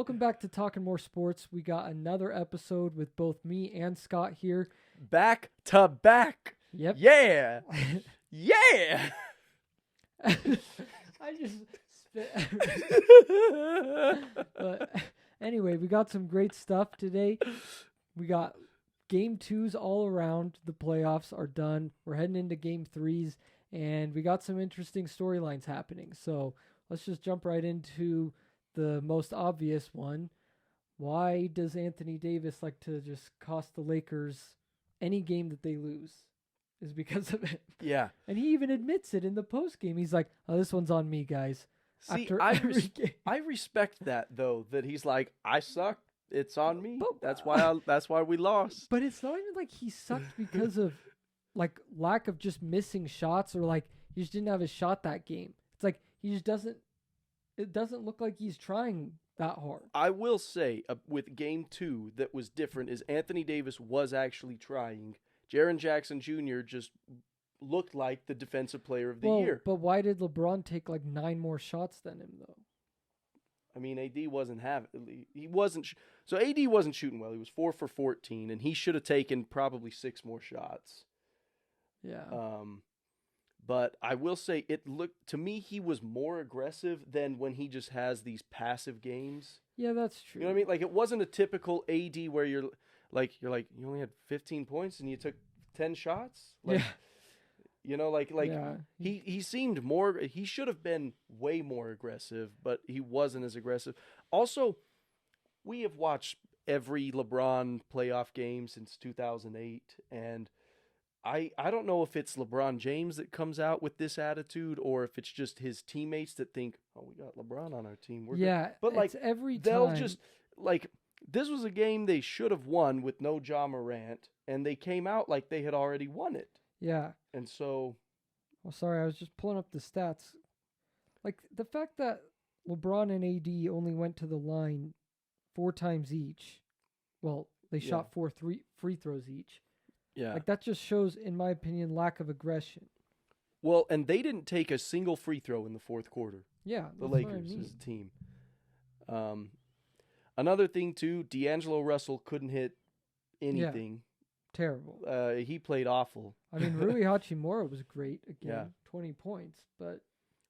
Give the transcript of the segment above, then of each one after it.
Welcome back to Talking More Sports. We got another episode with both me and Scott here. Back to back. Yep. Yeah. Yeah. I just spit. But anyway, we got some great stuff today. We got game 2s all around. The playoffs are done. We're heading into game 3s, and we got some interesting storylines happening. So let's just jump right into the most obvious one. Why does Anthony Davis like to just cost the Lakers any game that they lose? Is because of it. Yeah. And he even admits it in the post game. He's like, "Oh, this one's on me, guys." See, After I every game. respect that though. That he's like, I suck. It's on me. But- That's why we lost. But it's not even like he sucked because of like lack of just missing shots or like he just didn't have a shot that game. It's like he just doesn't. It doesn't look like he's trying that hard. I will say with game 2 that was different is Anthony Davis was actually trying. Jaren Jackson Jr. just looked like the defensive player of the year. But why did LeBron take like 9 more shots than him though? I mean, AD wasn't having. He wasn't. So AD wasn't shooting well. He was 4 for 14, and he should have taken probably 6 more shots. Yeah. But I will say it looked to me he was more aggressive than when he just has these passive games. Yeah, that's true. You know what I mean? Like it wasn't a typical AD where you're like you only had 15 points and you took 10 shots. Like, yeah. You know, Yeah. he seemed more. He should have been way more aggressive, but he wasn't as aggressive. Also, we have watched every LeBron playoff game since 2008, and I don't know if it's LeBron James that comes out with this attitude or if it's just his teammates that think, oh, we got LeBron on our team. We're Yeah. good. But like every they'll time. just like this was a game they should have won with no Ja Morant, and they came out like they had already won it. Yeah. And so, well, sorry, I was just pulling up the stats. Like the fact that LeBron and AD only went to the line 4 times each. Well, they shot 4 free throws each. yeah. Like that just shows, in my opinion, lack of aggression. Well, and they didn't take a single free throw in the fourth quarter. Yeah, The that's what I Lakers mean. as a team. Another thing too, D'Angelo Russell couldn't hit anything. Terrible. He played awful. I mean, Rui Hachimura was great again, Yeah. 20 points, but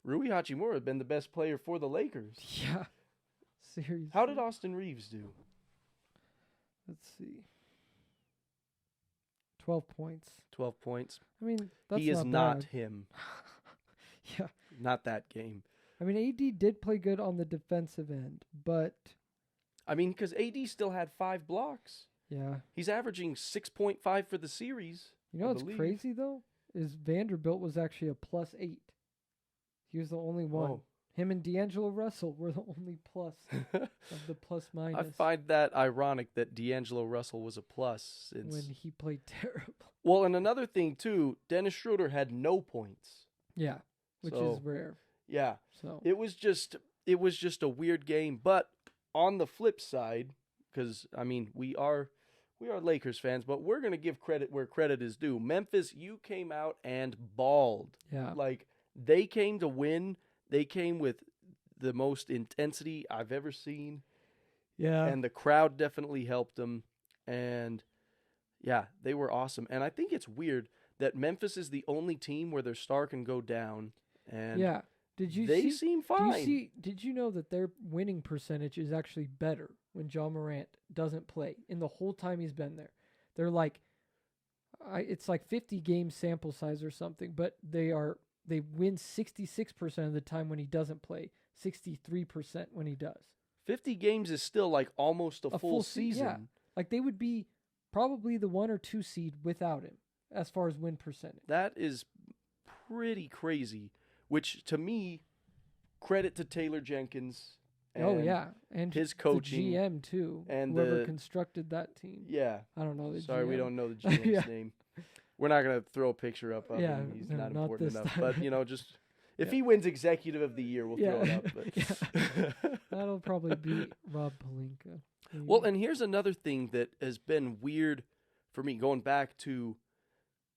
Rui Hachimura had been the best player for the Lakers. yeah, seriously. How did Austin Reeves do? Let's see. 12 points. 12 points. I mean, that's He is not bad. him. Yeah. Not that game. I mean, AD did play good on the defensive end, but I mean, because AD still had 5 blocks. yeah. He's averaging 6.5 for the series. You know I what's believe. crazy, though? Is Vanderbilt was actually a +8. He was the only one. Whoa. Him and D'Angelo Russell were the only plus of the plus minus I find that ironic that D'Angelo Russell was a plus since. when he played terrible. Well, and another thing too, Dennis Schroeder had no points. Yeah, which So, is rare. Yeah, So it was just a weird game. But on the flip side, because I mean we are Lakers fans, but we're gonna give credit where credit is due. Memphis, you came out and balled. yeah, Like they came to win. They came with the most intensity I've ever seen. yeah, And the crowd definitely helped them. And yeah, they were awesome. And I think it's weird that Memphis is the only team where their star can go down. And yeah. Did you they see? seem Do fine. you see? Did you know that their winning percentage is actually better when John Morant doesn't play in the whole time he's been there? They're like, it's like 50 game sample size or something, but they win 66% of the time when he doesn't play, 63% when he does. 50 games is still like almost a full se- season. Yeah. Like they would be probably the 1 or 2 seed without him as far as win percentage. That is pretty crazy, which to me, credit to Taylor Jenkins. And and his coaching the GM too, and whoever the- constructed that team. Yeah. I don't know the Sorry, GM. we don't know the GM's Yeah. name. We're not going to throw a picture up of Yeah, him. He's no, not not important this enough. time. But, just if Yeah. he wins Executive of the Year, we'll throw it up. But. That'll probably be Rob Pelinka. Well, and here's another thing that has been weird for me going back to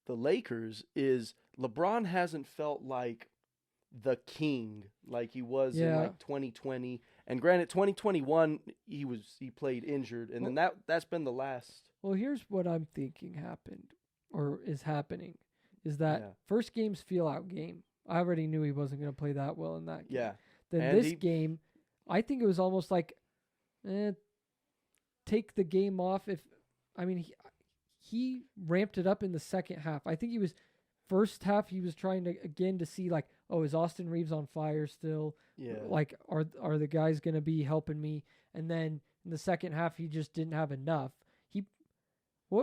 the Lakers is LeBron hasn't felt like the king like he was in Yeah. like 2020. And granted, 2021 he played injured, and then that's been the last. Well, here's what I'm thinking happened or is happening is that Yeah. first game's feel out game. I already knew he wasn't going to play that well in that game. Yeah. Then And this game, I think it was almost like take the game off. He ramped it up in the second half. I think he was first half he was trying to see like, oh, is Austin Reeves on fire still? Yeah. Like are the guys going to be helping me? And then in the second half he just didn't have enough.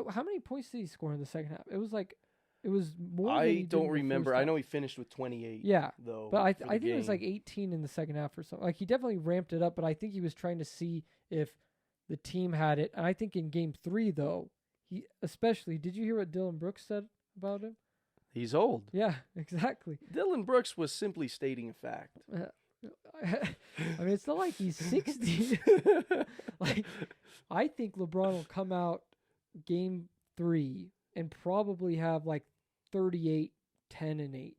How many points did he score in the second half? It was more than he I did don't in the remember. first I know he finished with 28. Yeah. Though. But I for the think it was game. like 18 in the second half or something. Like he definitely ramped it up, but I think he was trying to see if the team had it. And I think in game 3 though, did you hear what Dylan Brooks said about him? He's old. Yeah, exactly. Dylan Brooks was simply stating a fact. I mean, it's not like he's 60. Like, I think LeBron will come out game 3 and probably have like 38, 10, and 8.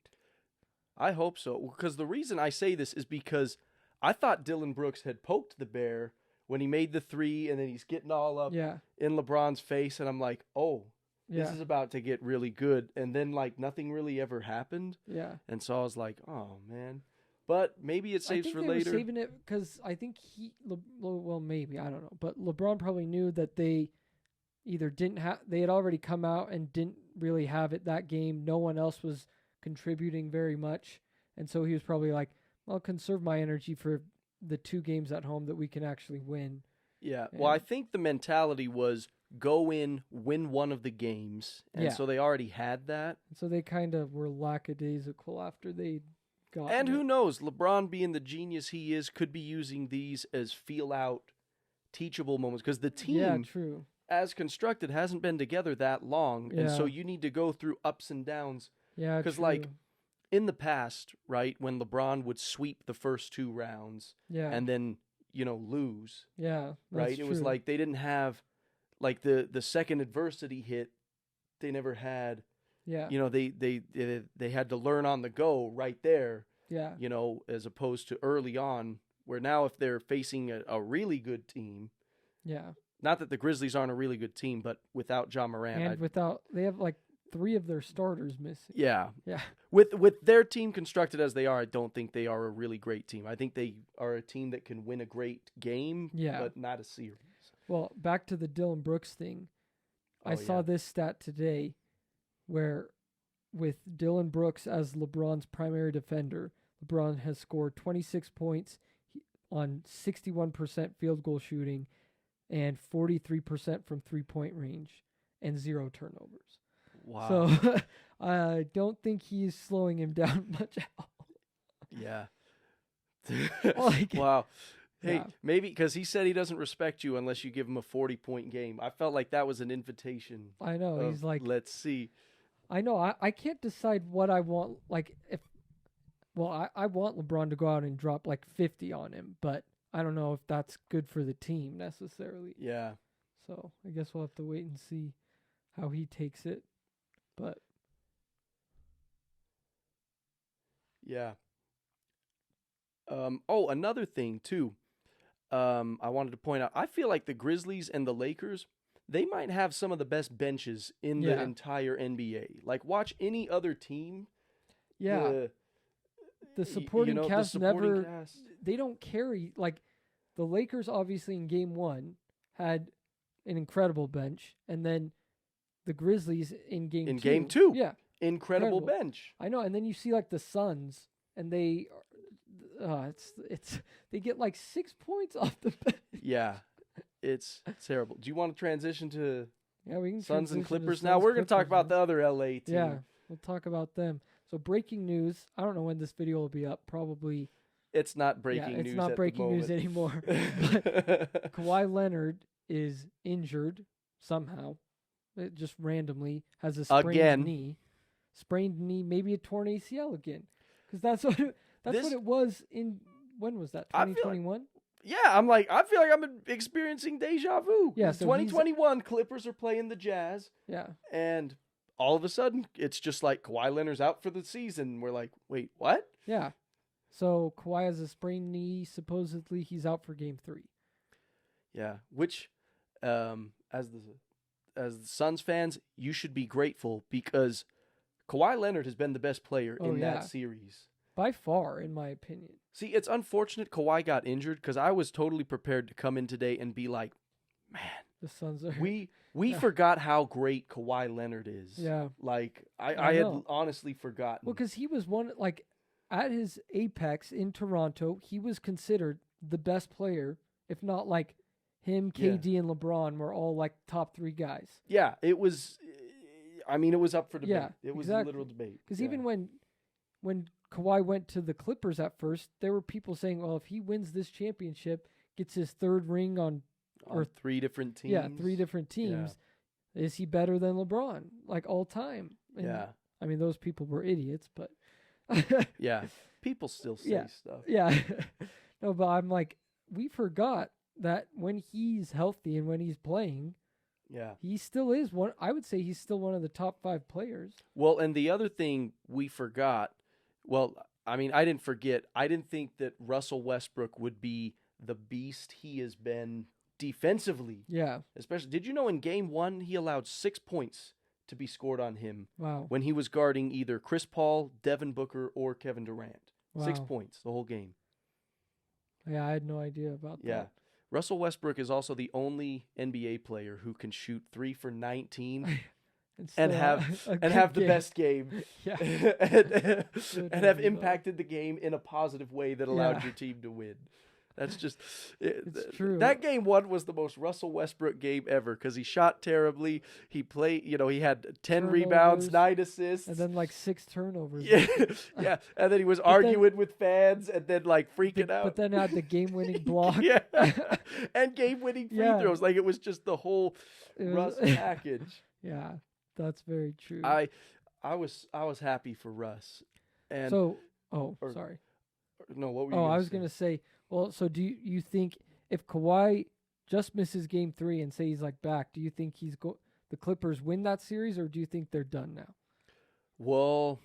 I hope so. Because the reason I say this is because I thought Dylan Brooks had poked the bear when he made the 3 and then he's getting all up in LeBron's face. And I'm like, oh, this is about to get really good. And then like nothing really ever happened. Yeah. And so I was like, oh, man. But maybe it saves for later. I think they were saving it because I think maybe, I don't know. But LeBron probably knew that they either they had already come out and didn't really have it that game. No one else was contributing very much. And so he was probably like, I'll conserve my energy for the 2 games at home that we can actually win. Yeah. Well, I think the mentality was go in, win one of the games. And so they already had that. So they kind of were lackadaisical after they got And who knows, LeBron being the genius he is could be using these as feel out teachable moments because the team true. As constructed hasn't been together that long. And so you need to go through ups and downs. Yeah, because like in the past, right, when LeBron would sweep the first 2 rounds and then, lose. Yeah. Right. It was like they didn't have like the second adversity hit, they never had. Yeah. They had to learn on the go right there. Yeah. As opposed to early on, where now if they're facing a really good team. Yeah. Not that the Grizzlies aren't a really good team, but without Ja Morant. And they have like 3 of their starters missing. Yeah. Yeah. With their team constructed as they are, I don't think they are a really great team. I think they are a team that can win a great game, but not a series. Well, back to the Dylan Brooks thing. I saw this stat today where with Dylan Brooks as LeBron's primary defender, LeBron has scored 26 points on 61% field goal shooting and 43% from 3-point range and 0 turnovers. Wow. So I don't think he's slowing him down much at all. Yeah. Wow. Hey, maybe because he said he doesn't respect you unless you give him a 40-point game. I felt like that was an invitation. I know. He's like, let's see. I know. I can't decide what I want. Like, I want LeBron to go out and drop like 50 on him, but I don't know if that's good for the team necessarily. Yeah. So I guess we'll have to wait and see how he takes it. But yeah. Another thing too. I wanted to point out. I feel like the Grizzlies and the Lakers, they might have some of the best benches in the entire NBA. Like, watch any other team. Yeah. The supporting cast they don't carry, like, the Lakers obviously in game 1 had an incredible bench, and then the Grizzlies in game 2. Yeah. Incredible bench. I know, and then you see like the Suns, and they they get like 6 points off the bench. Yeah. It's terrible. Do you want to transition to we can Suns and Clippers Suns, now? We're going to talk Clippers, about the other LA team. Yeah, we'll talk about them. So breaking news. I don't know when this video will be up. Probably. It's not breaking news. It's not breaking news anymore. But Kawhi Leonard is injured somehow. It just randomly has a sprained knee. Sprained knee, maybe a torn ACL again. Because that's what it was in. When was that? 2021. Yeah, I feel like I'm experiencing deja vu. Yeah, so 2021 Clippers are playing the Jazz. Yeah. And all of a sudden, it's just like Kawhi Leonard's out for the season. We're like, wait, what? Yeah. So Kawhi has a sprained knee. Supposedly he's out for Game 3. Yeah, which, as the Suns fans, you should be grateful because Kawhi Leonard has been the best player in that series. By far, in my opinion. See, it's unfortunate Kawhi got injured because I was totally prepared to come in today and be like, man, the Suns are... We forgot how great Kawhi Leonard is. Yeah. Like, I had honestly forgotten. Well, because he was at his apex in Toronto, he was considered the best player, if not like him, KD, and LeBron were all like top 3 guys. Yeah, it was, it was up for debate. Yeah, it was a literal debate. Because even when Kawhi went to the Clippers at first, there were people saying, well, if he wins this championship, gets his 3rd ring on 3 different teams. Yeah, 3 different teams. Yeah. Is he better than LeBron, like all time? And, yeah. I mean, those people were idiots, but... yeah, people still say stuff. Yeah. No, but I'm like, we forgot that when he's healthy and when he's playing, he still is one. I would say he's still one of the top 5 players. Well, and the other thing we forgot, I didn't forget. I didn't think that Russell Westbrook would be the beast he has been defensively. Yeah. Especially, did you know in Game 1 he allowed 6 points to be scored on him when he was guarding either Chris Paul, Devin Booker, or Kevin Durant. 6 points the whole game. Yeah, I had no idea about that. Yeah. Russell Westbrook is also the only NBA player who can shoot 3 for 19 and have the best game. Yeah. and have impacted the game in a positive way that allowed your team to win. That's just it's true. That Game 1 was the most Russell Westbrook game ever because he shot terribly. He played, he had 10 rebounds, 9 assists, and then like 6 turnovers. Yeah, yeah. And then he was arguing with fans, and then like freaking out. But then had the game-winning block. Yeah, and game-winning free throws. Like it was just the whole Russ package. Yeah, that's very true. I was happy for Russ. And sorry. No, what were you? I was gonna say. Well, so do you think if Kawhi just misses Game 3 and say he's like back, do you think the Clippers win that series, or do you think they're done now? Well,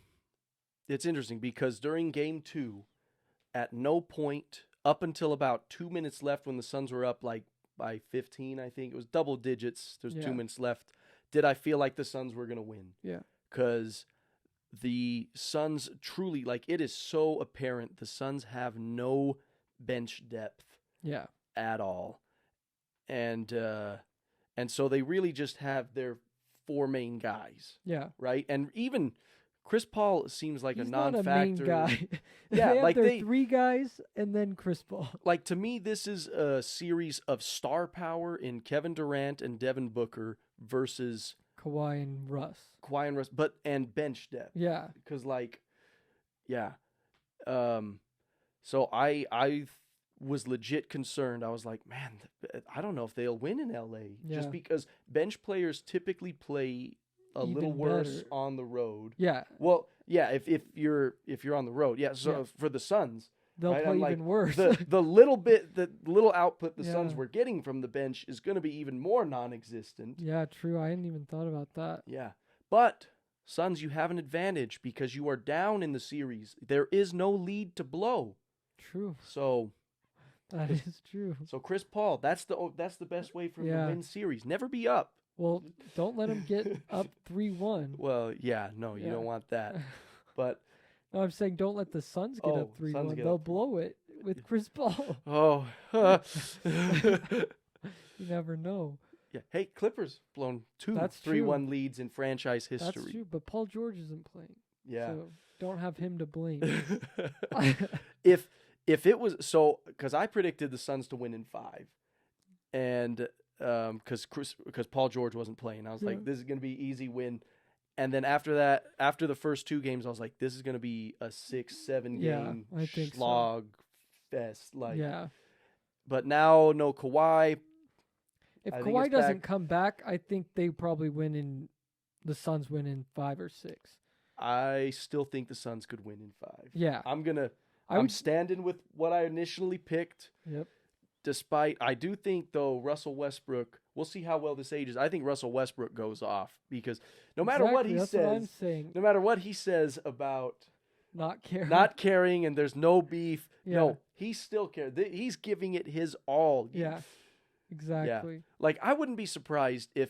it's interesting because during Game 2, at no point up until about 2 minutes left when the Suns were up like by 15, I think it was double digits. There's 2 minutes left. Did I feel like the Suns were gonna win? Yeah, because the Suns truly, like, it is so apparent the Suns have no bench depth at all, and so they really just have their 4 main guys, right? And even Chris Paul seems like he's a non-factor. Not a main guy. Yeah, they have like their 3 guys and then Chris Paul. Like, to me, this is a series of star power in Kevin Durant and Devin Booker versus Kawhi and Russ, and bench depth. Yeah, because so I was legit concerned. I was like, man, I don't know if they'll win in LA just because bench players typically play a little worse on the road. Yeah. Well, yeah, if you're on the road. Yeah, so for the Suns, they'll play even worse. The little output the Suns were getting from the bench is going to be even more non-existent. Yeah, true. I hadn't even thought about that. Yeah. But Suns, you have an advantage because you are down in the series. There is no lead to blow. True. So that is true. So Chris Paul, that's the best way for him to win series. Never be up. Well, don't let him get up 3-1. Well, yeah, no, you don't want that. But no, I'm saying don't let the Suns get up 3-1. They'll blow it with Chris Paul. Oh. You never know. Yeah. Hey, Clippers blown 2 3-1 leads in franchise history. That's true, but Paul George isn't playing. Yeah. So don't have him to blame. If it was because I predicted the Suns to win in 5, and because Paul George wasn't playing, I was like, this is gonna be easy win. And then after the first 2 games, I was like, this is gonna be a 6-7 game slog fest. Like, but now no Kawhi. If Kawhi doesn't come back, I think they probably the Suns win in 5 or 6. I still think the Suns could win in 5. Yeah. I'm standing with what I initially picked. Yep. Despite, I do think, though, Russell Westbrook, we'll see how well this ages. I think Russell Westbrook goes off because no matter what he says about not caring. not caring, and there's no beef. Yeah. No, he still cares. He's giving it his all. Yeah, exactly. Like, I wouldn't be surprised if,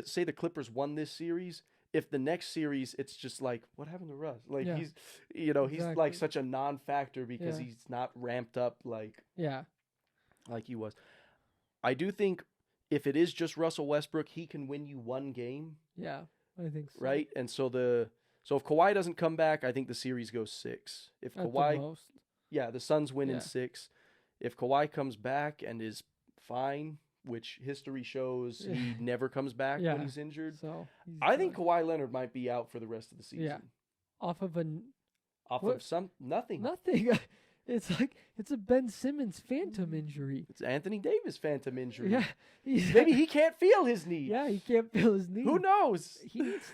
say, the Clippers won this series. If the next series, it's just like, what happened to Russ? Like, Yeah. he's, he's like Exactly. such a non-factor because Yeah. he's not ramped up like Yeah, he was. I do think if it is just Russell Westbrook, he can win you one game, yeah, I think so. right? And so if Kawhi doesn't come back, I think the series goes 6. If At the Kawhi, most. yeah, the Suns win Yeah. in 6. If Kawhi comes back and is fine, which history shows he never comes back Yeah. when he's injured, So I think Kawhi Leonard might be out for the rest of the season. Yeah. off of Off What? of nothing. nothing. It's like it's a Ben Simmons phantom injury. It's Anthony Davis phantom injury. Yeah, Maybe he can't feel his knee. Yeah, he can't feel his knee. Who knows? He needs.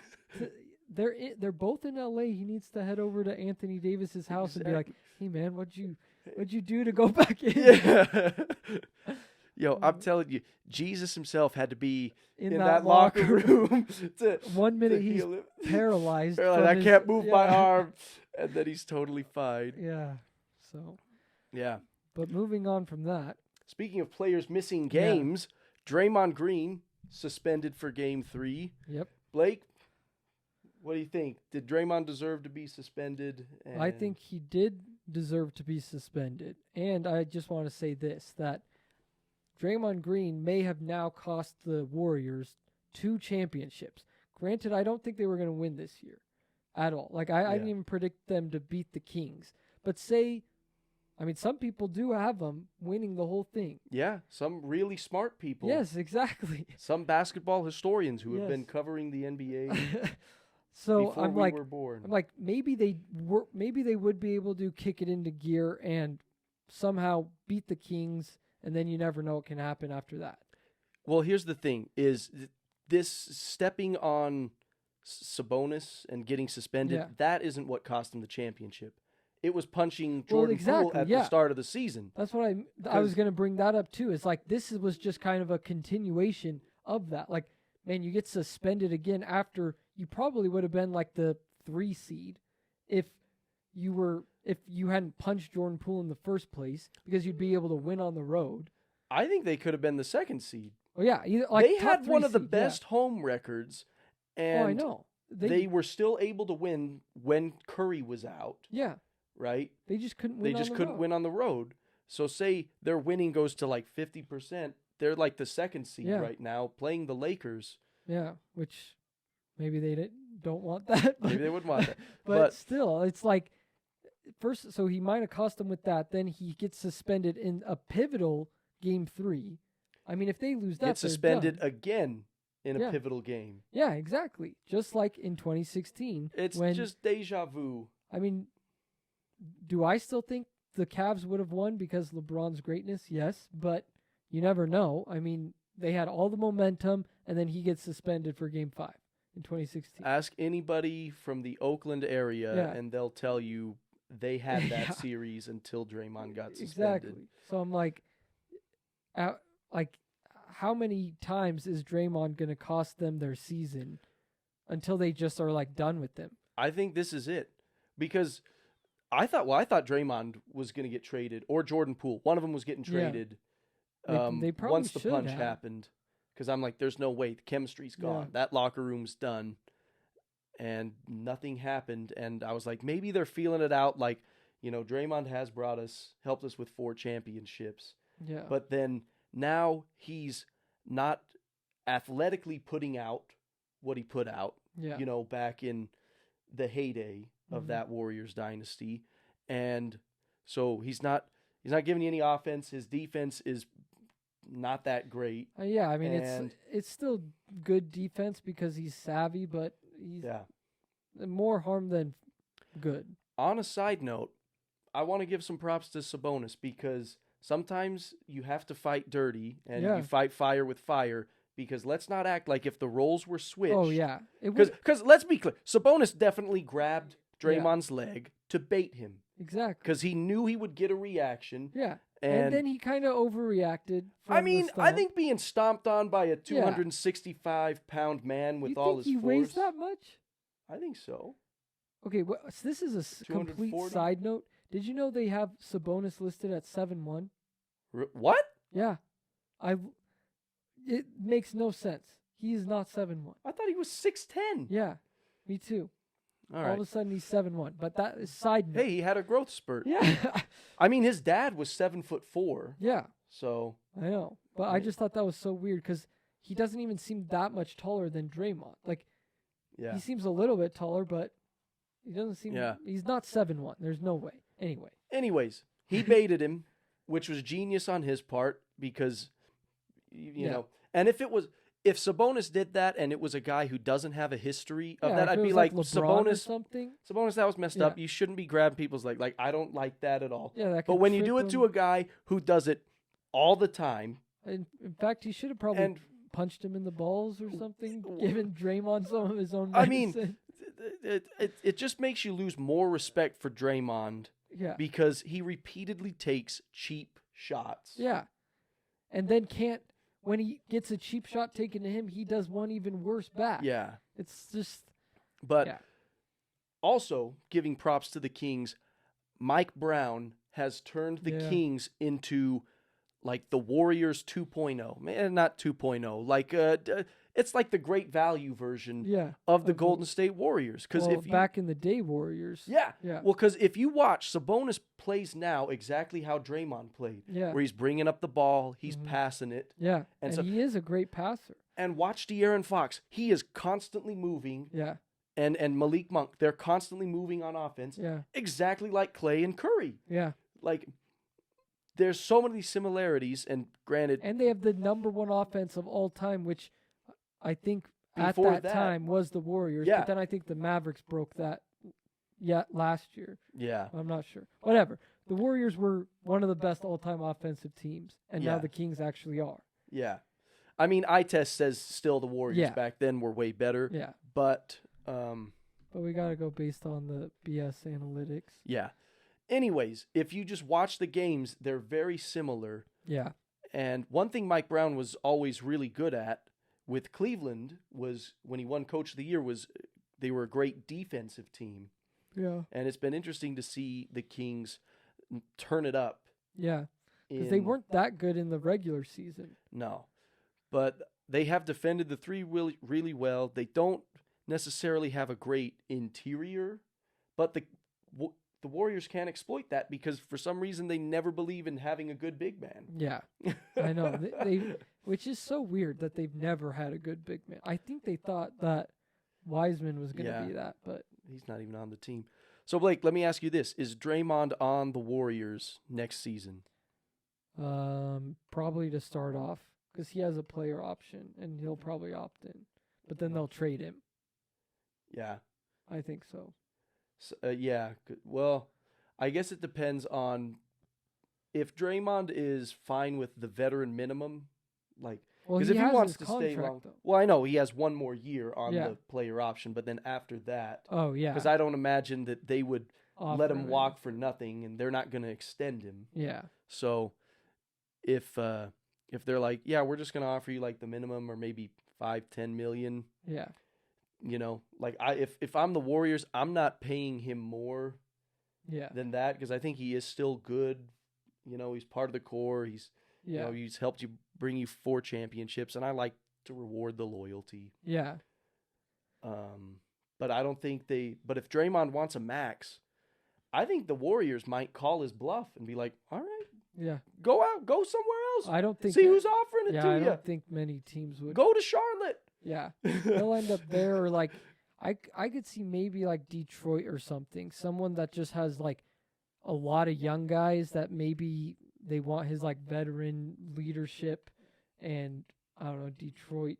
They're both in LA. He needs to head over to Anthony Davis's house and be like, "Hey man, what'd you do to go back in?" Yeah. Yo, I'm telling you, Jesus himself had to be in that locker room to 1 minute to he's heal him. paralyzed. I from can't move my yeah. arm, and then he's totally fine. Yeah. So, Yeah. but moving on from that. Speaking of players missing games, Draymond Green suspended for Game 3. Yep. Blake, what do you think? Did Draymond deserve to be suspended? I think he did deserve to be suspended. And I just want to say this, that Draymond Green may have now cost the Warriors 2 championships. Granted, I don't think they were going to win this year at all. Like, I didn't even predict them to beat the Kings. But some people do have them winning the whole thing. Yeah, some really smart people. Yes, exactly. Some basketball historians who have Yes. been covering the NBA So before I'm we like, were born. maybe they would be able to kick it into gear and somehow beat the Kings, and then you never know what can happen after that. Well, here's the thing: is this stepping on Sabonis and getting suspended? Yeah. That isn't what cost him the championship. It was punching Jordan exactly, Poole at yeah. the start of the season. That's what I was going to bring that up too. It's like this was just kind of a continuation of that. Like, man, you get suspended again after you probably would have been like the 3 seed if you hadn't punched Jordan Poole in the first place, because you'd be able to win on the road. I think they could have been the 2nd seed. Oh yeah, They top had 3 one of the seed, best home records, and Oh, I know. they were still able to win when Curry was out. Yeah, Right? they just couldn't win. They just couldn't win on the road. So say their winning goes to like 50%. They're like the 2nd seed Yeah. right now, playing the Lakers. Yeah, which maybe they don't want that. But, Maybe they would want that. but still, it's like first. So he might have cost them with that. Then he gets suspended in a pivotal Game 3. I mean, if they lose that, Get they're suspended done. again in a Yeah. pivotal game. Yeah, exactly. Just like in 2016. It's when, just deja vu. I mean, do I still think the Cavs would have won because LeBron's greatness? Yes, but you never know. I mean, they had all the momentum, and then he gets suspended for Game 5 in 2016. Ask anybody from the Oakland area, Yeah. and they'll tell you they had that Yeah. series until Draymond got suspended. Exactly. So I'm like, how many times is Draymond going to cost them their season until they just are like done with them? I think this is it, because I thought Draymond was going to get traded, or Jordan Poole. One of them was getting Yeah. traded. They probably once the should punch have. happened, because I'm like, there's no way, the chemistry's gone. Yeah. That locker room's done, and nothing happened. And I was like, maybe they're feeling it out. Like, Draymond has helped us with 4 championships, Yeah. but then now he's not athletically putting out what he put out. Yeah. Back in the heyday of Mhm. that Warriors dynasty, and so he's not giving you any offense. His defense is not that great. Yeah, I mean, And- it's still good defense because he's savvy, but he's Yeah. more harm than good. On a side note, I want to give some props to Sabonis, because sometimes you have to fight dirty and Yeah. you fight fire with fire, because let's not act like if the roles were switched. Oh yeah, it was Because let's be clear, Sabonis definitely grabbed Draymond's leg to bait him, exactly. because he knew he would get a reaction. Yeah, And, and then he kind of overreacted. From I mean, the I stomp. think being stomped on by a 265-pound man with you all think his he force. weighs that much? I think so. Okay, so this is a complete 240? side note. Did you know they have Sabonis listed at 7'1"? What? Yeah. It makes no sense. He is not 7'1". I thought he was 6'10". Yeah, me too. All All right. of a sudden he's 7'1", but that is side note. Hey, he had a growth spurt. Yeah. I mean, his dad was 7'4". Yeah, So I know. But I just thought that was so weird because he doesn't even seem that much taller than Draymond. Like, yeah. he seems a little bit taller, but he doesn't seem. Yeah. He's not 7'1". There's no way. Anyway. Anyways, he baited him, which was genius on his part because, you know, and if Sabonis did that and it was a guy who doesn't have a history of that, if I'd it be was like, LeBron or Sabonis, something. that was messed up. You shouldn't be grabbing people's leg. Like, I don't like that at all. Yeah, that but could when you trip do it to a guy who does it all the time, in fact, he should have probably punched him in the balls or something, given Draymond some of his own medicine. I mean, it just makes you lose more respect for Draymond. Yeah. Because he repeatedly takes cheap shots. Yeah. And then when he gets a cheap shot taken to him, he does one even worse back. Yeah. It's just. But also, giving props to the Kings, Mike Brown has turned the Kings into like the Warriors 2.0. Man, not 2.0. Like, it's like the great value version of the Golden State Warriors. Because back in the day, Warriors. Yeah. Well, because if you watch, Sabonis plays now exactly how Draymond played. Yeah. Where he's bringing up the ball, he's passing it. Yeah. And he is a great passer. And watch De'Aaron Fox. He is constantly moving. Yeah. And Malik Monk, they're constantly moving on offense. Yeah. Exactly like Clay and Curry. Yeah. Like, there's so many similarities, and granted... And they have the number one offense of all time, which I think at that time was the Warriors. Yeah. But then I think the Mavericks broke that last year. Yeah. I'm not sure. Whatever. The Warriors were one of the best all-time offensive teams, and now the Kings actually are. Yeah. I mean, eye test says still the Warriors back then were way better. Yeah. But we got to go based on the BS analytics. Yeah. Anyways, if you just watch the games, they're very similar. Yeah. And one thing Mike Brown was always really good at with Cleveland was when he won Coach of the Year was they were a great defensive team. Yeah. And it's been interesting to see the Kings turn it up. Yeah. Because they weren't that good in the regular season. No. But they have defended the three really, really well. They don't necessarily have a great interior, but the Warriors can't exploit that because for some reason they never believe in having a good big man. Yeah, I know. Which is so weird that they've never had a good big man. I think they thought that Wiseman was going to be that, but he's not even on the team. So Blake, let me ask you this: is Draymond on the Warriors next season? Probably to start off because he has a player option and he'll probably opt in, but then they'll trade him. Yeah, I think so. Yeah. Well, I guess it depends on if Draymond is fine with the veteran minimum, like because if he wants to stay long. Though. Well, I know he has one more year on the player option, but then after that, because I don't imagine that they would let him walk for nothing, and they're not going to extend him. Yeah. So if they're like, yeah, we're just going to offer you like the minimum or maybe 5-10 million. Yeah. You know, like if I'm the Warriors, I'm not paying him more than that because I think he is still good. You know, he's part of the core. He's you know, he's helped you bring you 4 championships, and I like to reward the loyalty. Yeah. But I don't think but if Draymond wants a max, I think the Warriors might call his bluff and be like, all right, yeah, go somewhere else. I don't think see who's offering it to you. I don't think many teams would go to Charlotte. Yeah, they'll end up there, or like I could see maybe like Detroit or something. Someone that just has like a lot of young guys that maybe they want his like veteran leadership, and I don't know, Detroit.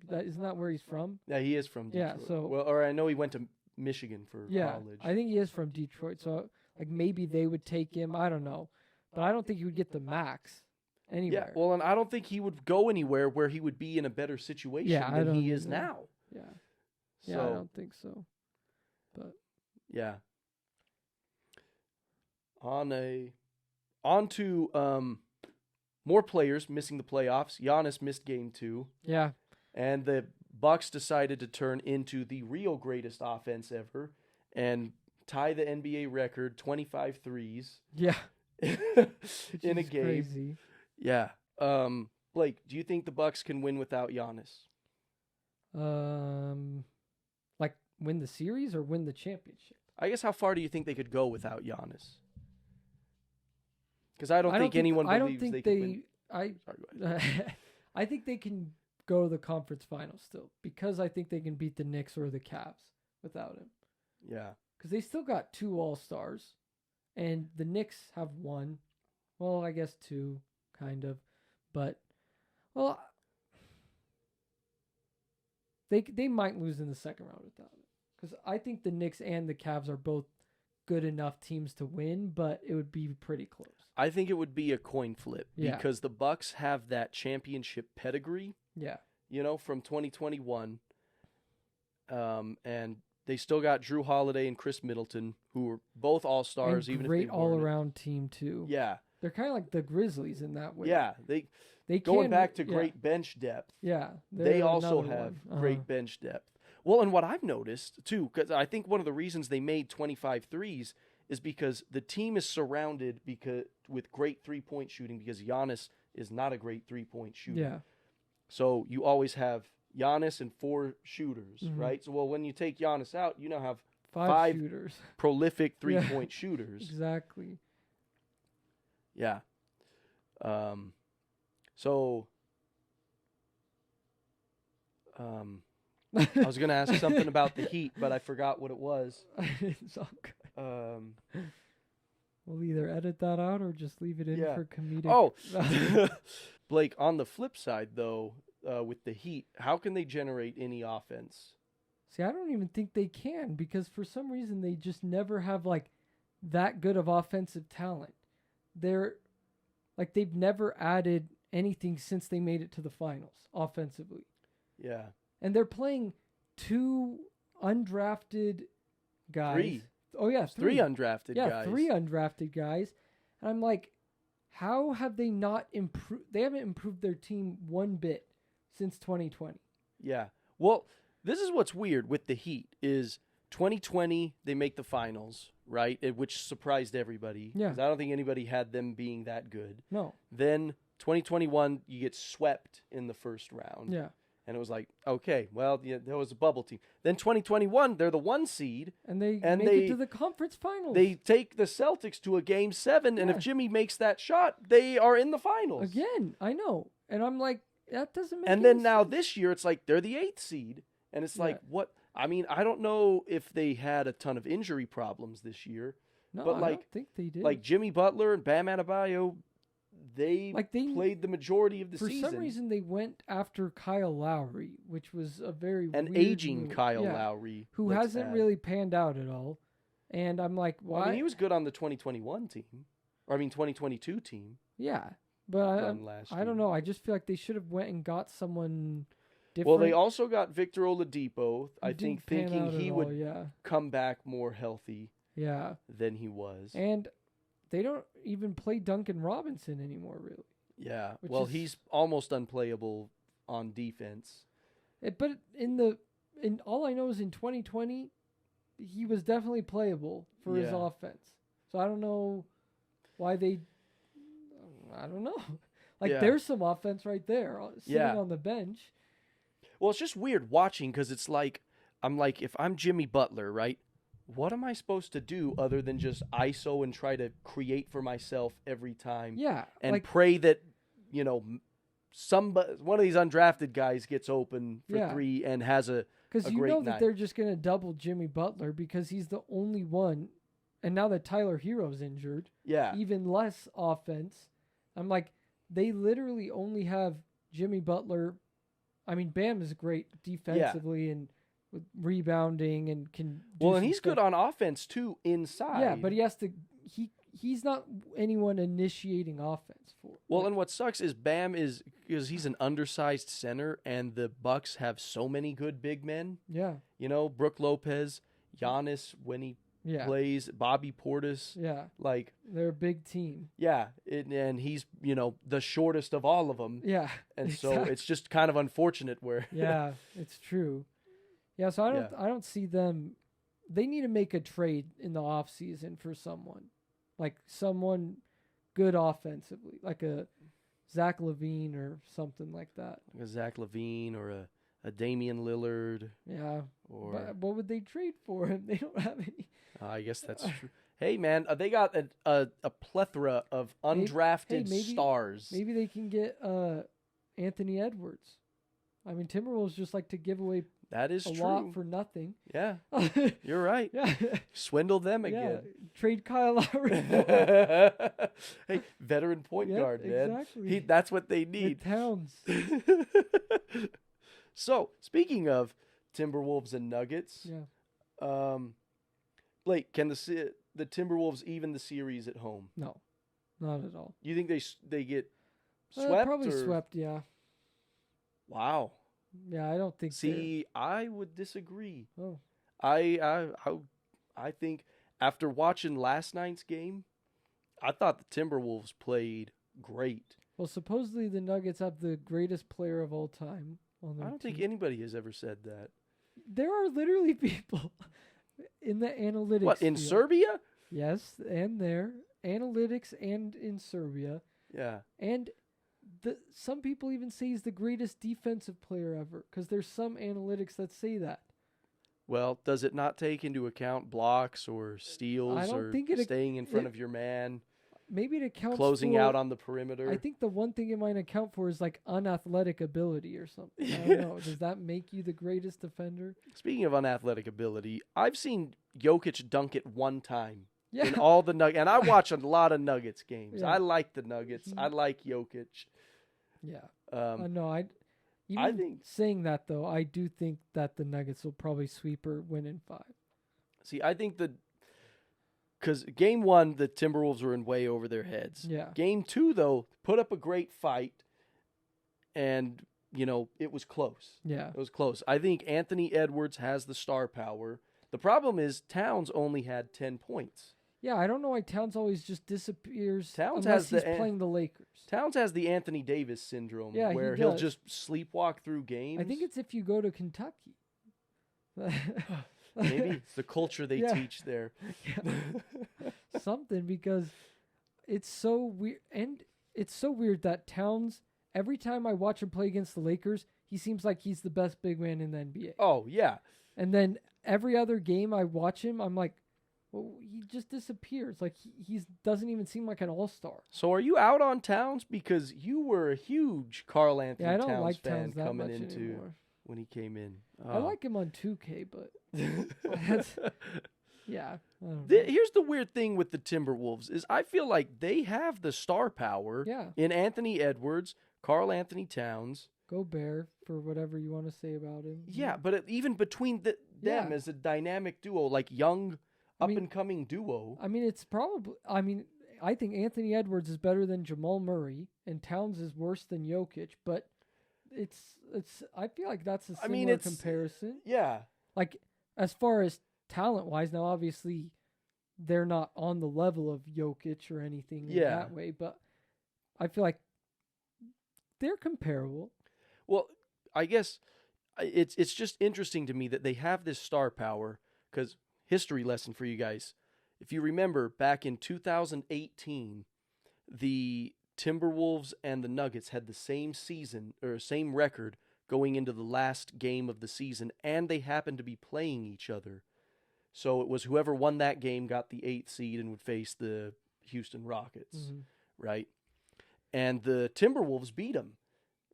Isn't that where he's from? Yeah, he is from Detroit. Yeah, so or I know he went to Michigan for college. I think he is from Detroit. So like maybe they would take him. I don't know, but I don't think he would get the max anywhere. Yeah, well, and I don't think he would go anywhere where he would be in a better situation than he is now. Yeah. Yeah, I don't think so. But yeah. On to more players missing the playoffs. Giannis missed game 2. Yeah. And the Bucks decided to turn into the real greatest offense ever and tie the NBA record, 25 threes Yeah. in a game. Crazy. Yeah. Blake, do you think the Bucks can win without Giannis? Like win the series or win the championship? I guess how far do you think they could go without Giannis? Because I don't think anyone believes they can win. Sorry, go ahead. I think they can go to the conference finals still because I think they can beat the Knicks or the Cavs without him. Yeah. Because they still got 2 All-Stars, and the Knicks have 1. Well, I guess 2, kind of. But, well, they might lose in the second round without him. Because I think the Knicks and the Cavs are both good enough teams to win, but it would be pretty close. I think it would be a coin flip because the Bucks have that championship pedigree. Yeah. From 2021. And they still got Drew Holiday and Chris Middleton, who were both all-stars. And even great if they all-around team, too. Yeah. They're kind of like the Grizzlies in that way. Yeah. They going back to great bench depth. Yeah. They also have great bench depth. Well, and what I've noticed, too, because I think one of the reasons they made 25 threes is because the team is surrounded with great three-point shooting because Giannis is not a great three-point shooter. Yeah. So you always have Giannis and 4 shooters, right? So, when you take Giannis out, you now have 5 shooters. Prolific three-point shooters. Exactly. Yeah. I was going to ask something about the Heat, but I forgot what it was. It's all good. We'll either edit that out or just leave it in for comedic. Oh, Blake, on the flip side, though, with the Heat, how can they generate any offense? See, I don't even think they can because for some reason they just never have like that good of offensive talent. They've never added anything since they made it to the finals offensively. Yeah. And they're playing 2 undrafted guys. 3. Oh, yeah. 3 undrafted guys. Yeah, 3 undrafted guys. And I'm like, how have they not improved? They haven't improved their team one bit since 2020. Yeah. Well, this is what's weird with the Heat is 2020, they make the finals, right? Which surprised everybody. Yeah. Because I don't think anybody had them being that good. No. Then 2021, you get swept in the first round. Yeah. And it was like, okay, well, there was a bubble team. Then 2021, they're the 1 seed. And they make it to the conference finals. They take the Celtics to a Game 7, and if Jimmy makes that shot, they are in the finals. Again, I know. And I'm like, that doesn't make And any then now sense. this year, it's like they're the 8th seed. And it's like, what? I mean, I don't know if they had a ton of injury problems this year. No, but I don't think they did. Like Jimmy Butler and Bam Adebayo, they played the majority of the season. For some reason, they went after Kyle Lowry, which was a very an weird aging move. Kyle Lowry, who hasn't really panned out at all. And I'm like, why? Well, I mean, he was good on the 2021 team, or 2022 team. Yeah, but I don't know. I just feel like they should have went and got someone different. Well, they also got Victor Oladipo. I think thinking he would come back more healthy. Yeah. Than he was. And they don't even play Duncan Robinson anymore, really. Yeah. Well, he's almost unplayable on defense. But in all I know is in 2020, he was definitely playable for his offense. So I don't know why they. I don't know. There's some offense right there sitting on the bench. Well, it's just weird watching because it's like I'm like if I'm Jimmy Butler, right? What am I supposed to do other than just ISO and try to create for myself every time? Yeah. And pray that, one of these undrafted guys gets open for 3 and has a great night. Because you know that they're just going to double Jimmy Butler because he's the only one. And now that Tyler Hero's injured, even less offense. I'm like, they literally only have Jimmy Butler. I mean, Bam is great defensively and with rebounding and can do and he's good on offense too inside. Yeah, but he has to he's not anyone initiating offense for. Well, and what sucks is Bam is because he's an undersized center and the Bucks have so many good big men. Yeah. Brook Lopez, Giannis when he plays, Bobby Portis. Yeah. Like they're a big team. Yeah, and he's, the shortest of all of them. Yeah. And so it's just kind of unfortunate where Yeah, it's true. Yeah, so I don't see them they need to make a trade in the offseason for someone. Like someone good offensively. Like a Zach LaVine or something like that. Like a Zach LaVine or a Damian Lillard. Yeah. Or But what would they trade for him? They don't have any. I guess that's true. Hey, man, they got a plethora of undrafted stars. Maybe they can get Anthony Edwards. I mean, Timberwolves just like to give away that is a true. lot for nothing. Yeah, you're right. Yeah. Swindle them again. Trade Kyle Lowry. Hey, veteran point guard, man. Exactly. That's what they need. With Towns. So, speaking of Timberwolves and Nuggets, Blake, can the Timberwolves even the series at home? No, not at all. You think they get swept? Probably swept, yeah. Wow. Yeah, I don't think. See, I would disagree. Oh. I think after watching last night's game, I thought the Timberwolves played great. Well, supposedly the Nuggets have the greatest player of all time on their I don't team. think anybody has ever said that. There are literally people in the analytics. What, in field. Serbia? Yes, and there. Analytics and in Serbia. Yeah. And some people even say he's the greatest defensive player ever because there's some analytics that say that. Well, does it not take into account blocks or steals or staying in front of your man? Maybe it accounts closing out on the perimeter. I think the one thing it might account for is like unathletic ability or something. I don't know. Does that make you the greatest defender? Speaking of unathletic ability, I've seen Jokic dunk it one time. Yeah. In all the Nuggets. And I watch a lot of Nuggets games. Yeah. I like the Nuggets. I like Jokic. Yeah. No, I think saying that though, I do think that the Nuggets will probably sweep or win in 5. See, I think because game 1, the Timberwolves were in way over their heads. Yeah. Game 2, though, put up a great fight, and it was close. Yeah. It was close. I think Anthony Edwards has the star power. The problem is Towns only had 10 points. Yeah, I don't know why Towns always just disappears unless he's playing the Lakers. Towns has the Anthony Davis syndrome, where he'll just sleepwalk through games. I think it's if you go to Kentucky. Maybe it's the culture they teach there. Yeah. Something, because it's so weird. And it's so weird that Towns, every time I watch him play against the Lakers, he seems like he's the best big man in the NBA. Oh, yeah. And then every other game I watch him, I'm like, well, he just disappears. Like, he doesn't even seem like an all-star. So are you out on Towns? Because you were a huge Carl Anthony I don't Towns like fan Towns that coming much into anymore. When he came in. I like him on 2K, but that's, yeah. I don't know. Here's the weird thing with the Timberwolves is I feel like they have the star power in Anthony Edwards, Carl Anthony Towns. Gobert, for whatever you want to say about him. Yeah, but even between them as a dynamic duo, like young, up-and-coming duo. I mean, I think Anthony Edwards is better than Jamal Murray, and Towns is worse than Jokic, but I feel like that's a similar comparison. Yeah. Like, as far as talent-wise, now obviously they're not on the level of Jokic or anything in that way, but I feel like they're comparable. Well, I guess it's just interesting to me that they have this star power, because history lesson for you guys. If you remember, back in 2018, the Timberwolves and the Nuggets had the same season or same record going into the last game of the season, and they happened to be playing each other. So it was whoever won that game got the 8th seed and would face the Houston Rockets, right? And the Timberwolves beat them,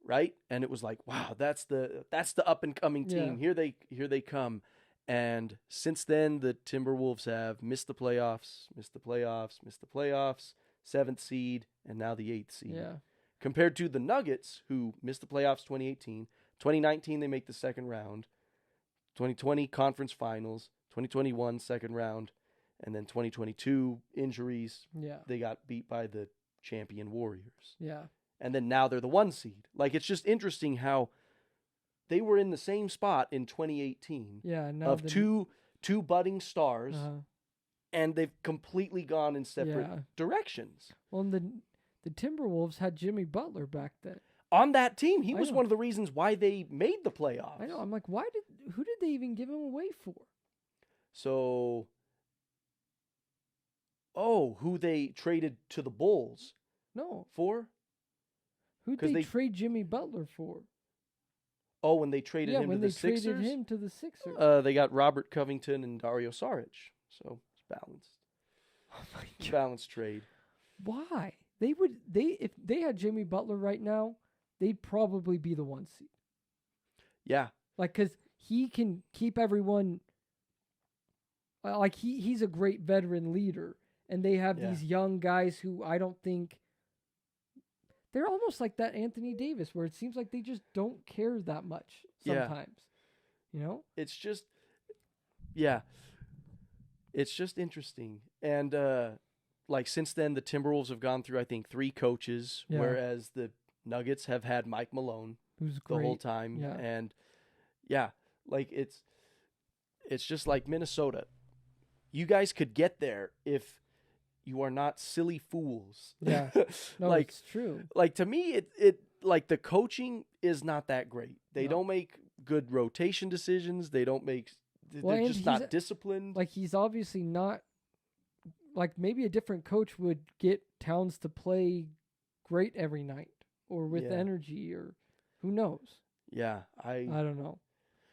right? And it was like, wow, that's the up and coming team. Here they come. And since then, the Timberwolves have missed the playoffs, 7th seed, and now the 8th seed. Yeah. Compared to the Nuggets, who missed the playoffs 2018, 2019 they make the second round, 2020 conference finals, 2021 second round, and then 2022 injuries. Yeah. They got beat by the champion Warriors. Yeah. And then now they're the 1 seed. Like, it's just interesting how they were in the same spot in 2018 of two budding stars, and they've completely gone in separate directions. Well, the Timberwolves had Jimmy Butler back then. On that team, he was one of the reasons why they made the playoffs. I know. I'm like, who did they even give him away for? So, who they traded to the Bulls No. for? Who'd 'Cause they they- trade Jimmy Butler for? Oh, when they traded Yeah, him when to they the Sixers? traded him to the Sixers. They got Robert Covington and Dario Saric. So, it's balanced. Oh my God. Balanced trade. Why? If they had Jimmy Butler right now, they'd probably be the 1 seed. Yeah. Like, cause he can keep everyone. Like he's a great veteran leader, and they have Yeah. these young guys who I don't think. They're almost like that Anthony Davis, where it seems like they just don't care that much Yeah. sometimes. You know? It's just, yeah. It's just interesting. And, like, since then, the Timberwolves have gone through, I think, 3 coaches, Yeah. whereas the Nuggets have had Mike Malone Who's the great. whole time. Yeah. And, yeah, like, it's just like Minnesota. You guys could get there if you are not silly fools. Yeah. No, like, it's true. like, to me, it like, the coaching is not that great. They No. don't make good rotation decisions. They don't make, Well, they're and just he's not disciplined. Like he's obviously not. Like maybe a different coach would get Towns to play great every night, or with Yeah. energy, or who knows. Yeah, I don't know.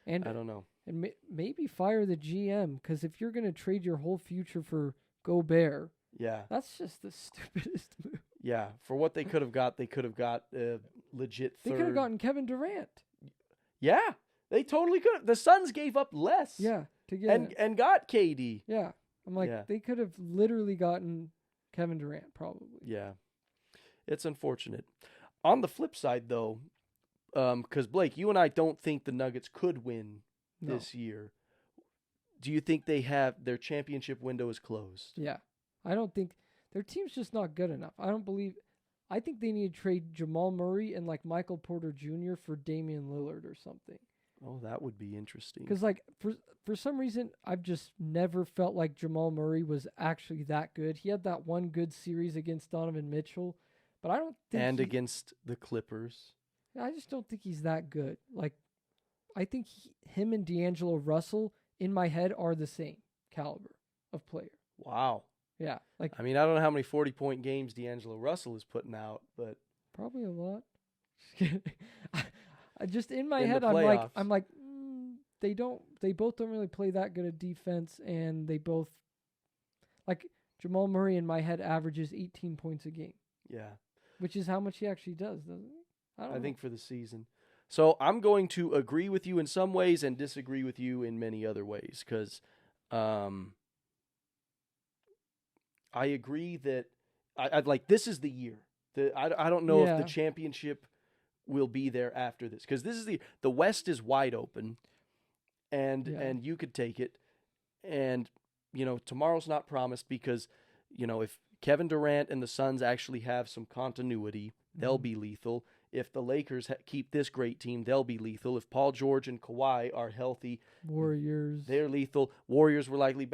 And don't know. And maybe fire the GM, because if you're going to trade your whole future for Gobert, Yeah, that's just the stupidest move. yeah. For what they could have got a legit They third. could have gotten Kevin Durant. Yeah, they totally could have. The Suns gave up less. Yeah, to get him. and got KD. Yeah, I'm like, Yeah. they could have literally gotten Kevin Durant, probably. Yeah, it's unfortunate. On the flip side, though, because Blake, you and I don't think the Nuggets could win No. this year. Do you think they have their championship window is closed? Yeah, I don't think their team's just not good enough. I think they need to trade Jamal Murray and like Michael Porter Jr. for Damian Lillard or something. Oh, that would be interesting. Because like for some reason, I've just never felt like Jamal Murray was actually that good. He had that one good series against Donovan Mitchell, but I don't think against the Clippers. I just don't think he's that good. Like, I think him and D'Angelo Russell in my head are the same caliber of player. Wow. Yeah, like I mean, I don't know how many 40-point games D'Angelo Russell is putting out, but probably a lot. I just in my In the head, playoffs. I'm like, they both don't really play that good a defense, and they both, like Jamal Murray in my head averages 18 points a game, yeah, which is how much he actually does, doesn't he? I don't know. think for the season. So I'm going to agree with you in some ways and disagree with you in many other ways, because I agree that I'd like this is the year. I don't know if the championship will be there after this, because this is the West is wide open, and you could take it, and tomorrow's not promised, because if Kevin Durant and the Suns actually have some continuity, they'll be lethal. If the Lakers keep this great team, they'll be lethal. If Paul George and Kawhi are healthy, Warriors, they're lethal. Warriors were likely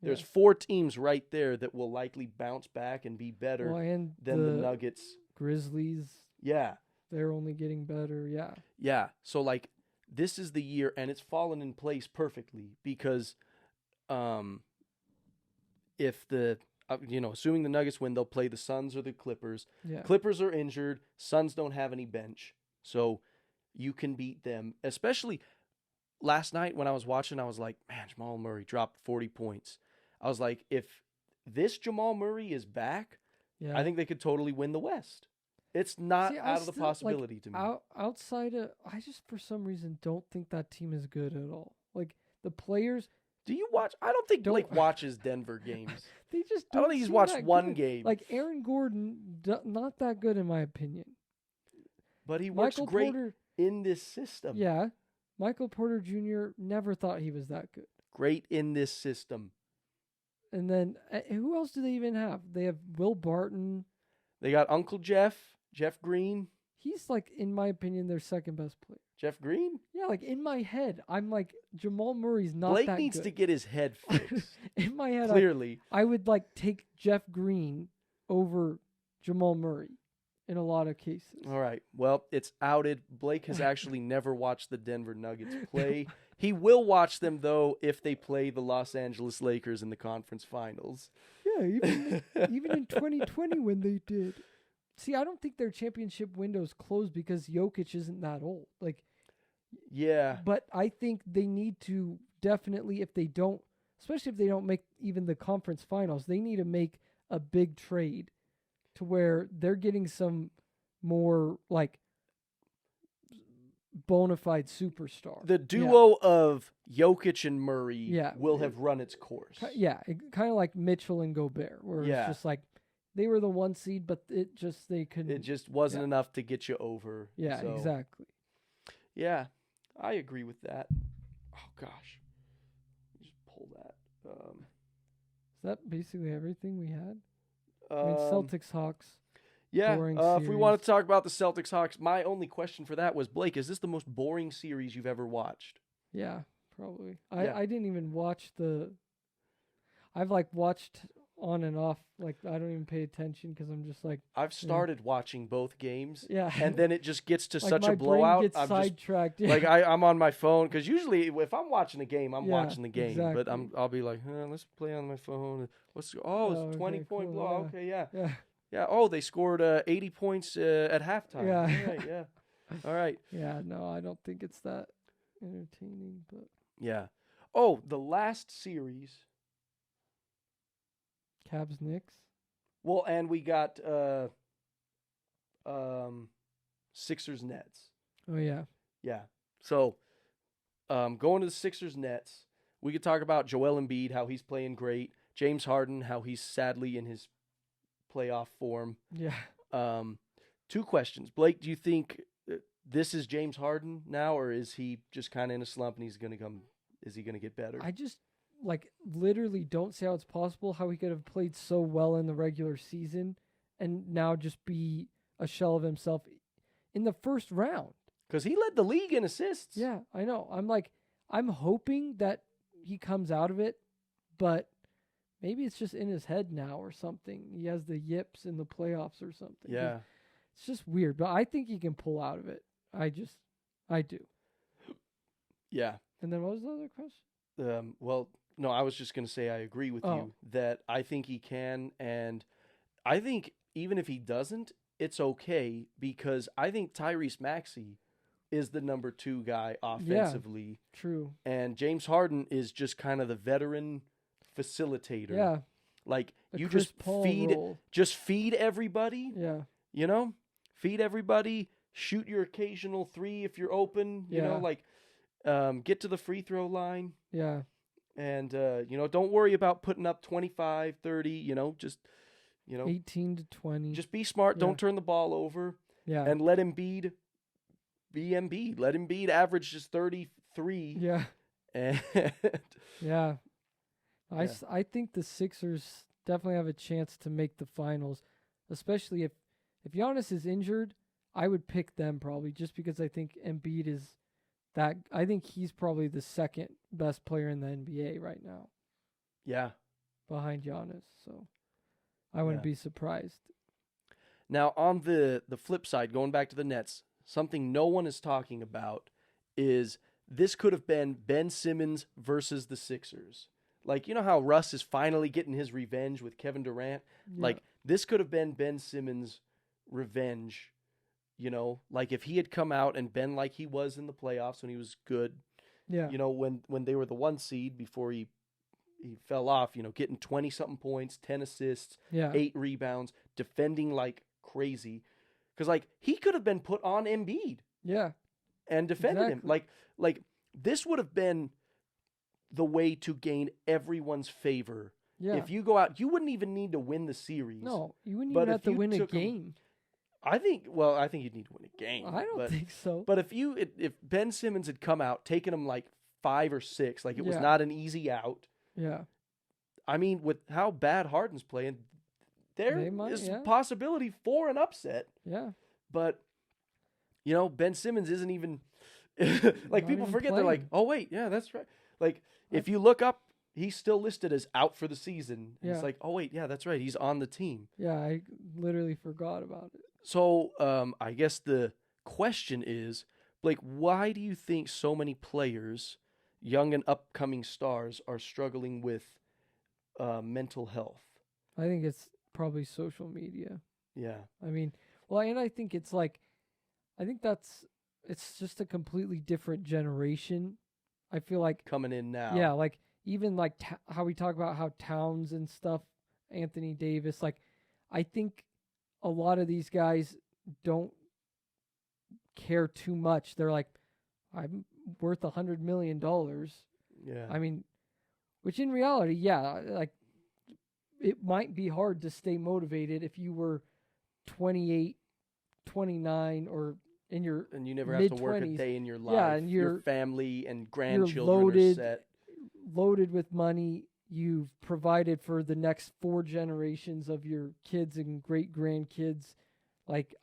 there's 4 teams right there that will likely bounce back and be better and than the Nuggets. Grizzlies. Yeah. They're only getting better. Yeah. Yeah. So this is the year, and it's fallen in place perfectly, because if assuming the Nuggets win, they'll play the Suns or the Clippers. Yeah. Clippers are injured. Suns don't have any bench. So you can beat them. Especially last night when I was watching, I was like, man, Jamal Murray dropped 40 points. I was like, if this Jamal Murray is back, I think they could totally win the West. It's not out of the possibility to me. Outside of, I just for some reason don't think that team is good at all. Like the players. Do you watch? I don't think Blake watches Denver games. They just I don't think he's watched one game. Like Aaron Gordon, not that good in my opinion. But he works great in this system. Yeah. Michael Porter Jr. never thought he was that good. Great in this system. And then who else do they even have? They have Will Barton. They got Uncle Jeff Green. He's like, in my opinion, their second best player. Jeff Green? Yeah, like in my head, I'm like, Jamal Murray's not Blake that good. needs to get his head fixed. In my head, clearly. I would like take Jeff Green over Jamal Murray in a lot of cases. All right. Well, it's outed. Blake has actually never watched the Denver Nuggets play. He will watch them, though, if they play the Los Angeles Lakers in the conference finals. Yeah, even in 2020 when they did. See, I don't think their championship window's closed because Jokic isn't that old. Like, yeah. But I think they need to definitely, especially if they don't make even the conference finals, they need to make a big trade to where they're getting some more like bona fide superstar. The duo of Jokic and Murray Yeah. will have run its course. Yeah, kind of like Mitchell and Gobert, where it's just like they were the 1 seed, but they couldn't. It just wasn't enough to get you over. Yeah, so. exactly. Yeah, I agree with that. Oh gosh, just pull that. Is that basically everything we had? I mean, Celtics, Hawks. Yeah, boring if we series. want to talk about the Celtics Hawks, my only question for that was, Blake, is this the most boring series you've ever watched? Yeah, probably. Yeah. I didn't even watch I've like watched on and off. Like I don't even pay attention because I'm just like. I've started watching both games. Yeah. And then it just gets to like such my a blowout. Brain gets I'm sidetracked. just like I'm on my phone because usually if I'm watching a game, I'm watching the game. exactly. But I'll be like, let's play on my phone. It's a 20-point cool, blowout. Okay, yeah. Yeah. Yeah. Oh, they scored 80 points at halftime. Yeah. All right, yeah. All right. Yeah. No, I don't think it's that entertaining. But Yeah. Oh, the last series. Cavs Knicks. Well, and we got Sixers Nets. Oh yeah. Yeah. So, going to the Sixers Nets, we could talk about Joel Embiid, how he's playing great. James Harden, how he's sadly in his playoff form. Yeah. 2 questions. Blake, do you think this is James Harden now, or is he just kind of in a slump and is he going to get better? I just literally don't see how it's possible how he could have played so well in the regular season and now just be a shell of himself in the first round. Because he led the league in assists. Yeah, I know. I'm hoping that he comes out of it, but maybe it's just in his head now or something. He has the yips in the playoffs or something. Yeah. It's just weird, but I think he can pull out of it. I do. Yeah. And then what was the other question? Well, no, I was just going to say I agree with you that I think he can, and I think even if he doesn't, it's okay because I think Tyrese Maxey is the number 2 guy offensively. Yeah, true. And James Harden is just kind of the veteran facilitator. Yeah. Like The you Chris just Paul feed role. everybody. Yeah. You know? Feed everybody, shoot your occasional 3 if you're open, you know, like get to the free throw line. Yeah. And don't worry about putting up 25, 30, just 18 to 20. Just be smart, Yeah. don't turn the ball over. Yeah. And let Embiid be Embiid. Let Embiid average just 33. Yeah. And Yeah. I think the Sixers definitely have a chance to make the finals, especially if Giannis is injured. I would pick them probably just because I think Embiid is that. I think he's probably the second best player in the NBA right now. Yeah. Behind Giannis, so I wouldn't be surprised. Now, on the flip side, going back to the Nets, something no one is talking about is this could have been Ben Simmons versus the Sixers. Like, you know how Russ is finally getting his revenge with Kevin Durant? Yeah. Like, this could have been Ben Simmons' revenge, like if he had come out and been like he was in the playoffs when he was good, when they were the 1 seed before he fell off, getting 20-something points, 10 assists, 8 rebounds, defending like crazy. Because, like, he could have been put on Embiid. Yeah. And defended him. Like, this would have been the way to gain everyone's favor. Yeah. If you go out, you wouldn't even need to win the series. No, you wouldn't even have to win a game. I think you'd need to win a game. I don't think so. But if Ben Simmons had come out, taken him like 5 or 6, like it was not an easy out. Yeah. I mean, with how bad Harden's playing, there is a possibility for an upset. Yeah. But, Ben Simmons isn't even like people forget. playing. They're like, oh wait, yeah, that's right. Like if you look up, he's still listed as out for the season. And it's like, oh wait, yeah, that's right. He's on the team. Yeah, I literally forgot about it. So, I guess the question is, Blake, why do you think so many players, young and upcoming stars, are struggling with mental health? I think it's probably social media. Yeah, I mean, well, and I think it's like, I think it's just a completely different generation. I feel like, coming in now. yeah, like even like how we talk about how Towns and stuff, Anthony Davis, like I think a lot of these guys don't care too much. They're like, I'm worth $100 million. Yeah. I mean, which in reality, yeah, like it might be hard to stay motivated if you were 28, 29, or in your And you never have to work a mid-20s. day in your life. Yeah, and your you're family and you're grandchildren are set. loaded with money. You've provided for the next 4 generations of your kids and great grandkids. Like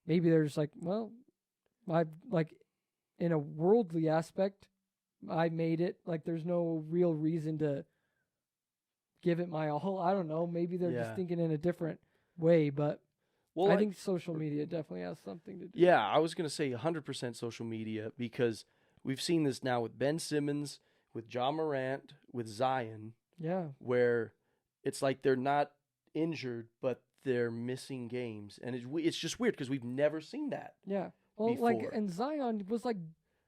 maybe there's like, well, I like in a worldly aspect, I made it. Like there's no real reason to give it my all. I don't know. Maybe they're just Yeah. thinking in a different way, but Well, I think social media definitely has something to do. yeah, I was going to say 100% social media because we've seen this now with Ben Simmons, with John Morant, with Zion, Yeah. where it's like they're not injured, but they're missing games. And it's just weird because we've never seen that. Yeah. Well, like, Before. and Zion was like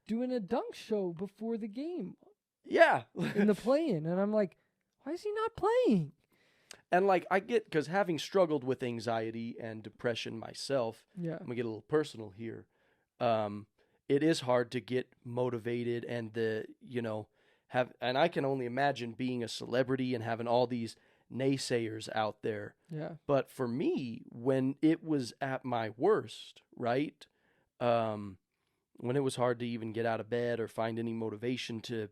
doing a dunk show before the game Yeah. in the play-in, and I'm like, why is he not playing? And like I get, because having struggled with anxiety and depression myself, Yeah. I'm gonna get a little personal here. It is hard to get motivated and and I can only imagine being a celebrity and having all these naysayers out there. Yeah. But for me, when it was at my worst, right? When it was hard to even get out of bed or find any motivation to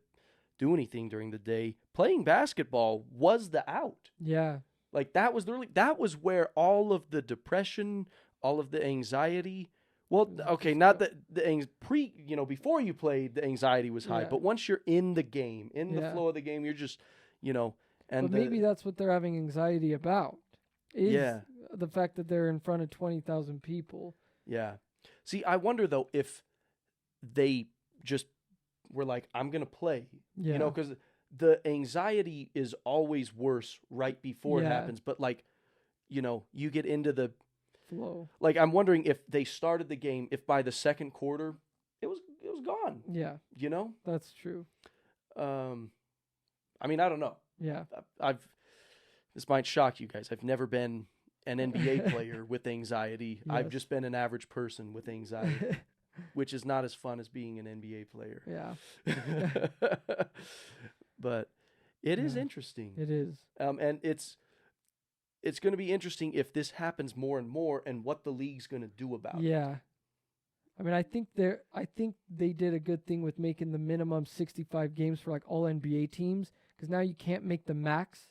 do anything during the day, playing basketball was the out. Yeah. Like that was where all of the depression, all of the anxiety. Well, okay, not that before you played, the anxiety was high, Yeah. but once you're in the game, in the Yeah. flow of the game, you're just, and But maybe that's what they're having anxiety about. Is Yeah. the fact that they're in front of 20,000 people. yeah. See, I wonder though if they just were like, I'm gonna play, Yeah. because the anxiety is always worse right before it Yeah. happens, but like, you get into the. Flow. Like I'm wondering if they started the game, if by the second quarter it was gone. Yeah. That's true. I mean, I don't know. Yeah. This might shock you guys. I've never been an NBA player with anxiety. I've Yes. just been an average person with anxiety, which is not as fun as being an NBA player. Yeah. But it is Yeah. interesting. It is. And it's going to be interesting if this happens more and more, and what the league's going to do about it. Yeah. I mean, I think they did a good thing with making the minimum 65 games for like all NBA teams, because now you can't make the max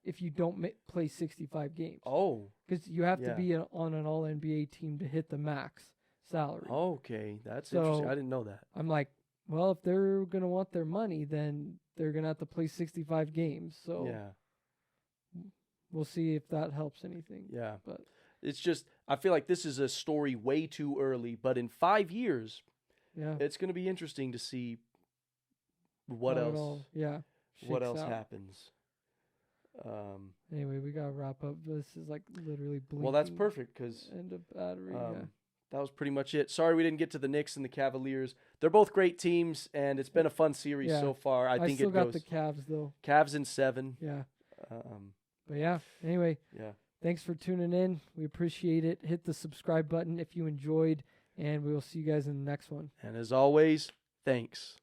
if you don't play 65 games. Oh, Because you have to yeah. be on an all NBA team to hit the max salary. okay, that's So- interesting. I didn't know that. I'm like, well, if they're gonna want their money, then they're gonna have to play 65 games. So Yeah, we'll see if that helps anything. yeah. But It's just I feel like this is a story way too early, but in 5 years, yeah, it's going to be interesting to see what how it else all, yeah, what shakes else out. happens. Anyway, we gotta wrap up. This is like literally blinking. Well, that's perfect because End of battery. Yeah. that was pretty much it. Sorry we didn't get to the Knicks and the Cavaliers. They're both great teams, and it's been a fun series Yeah. so far. I think still it got goes the Cavs though. Cavs in 7. Yeah. Um, But yeah. Anyway, yeah. thanks for tuning in. We appreciate it. Hit the subscribe button if you enjoyed, and we will see you guys in the next one. And as always, thanks.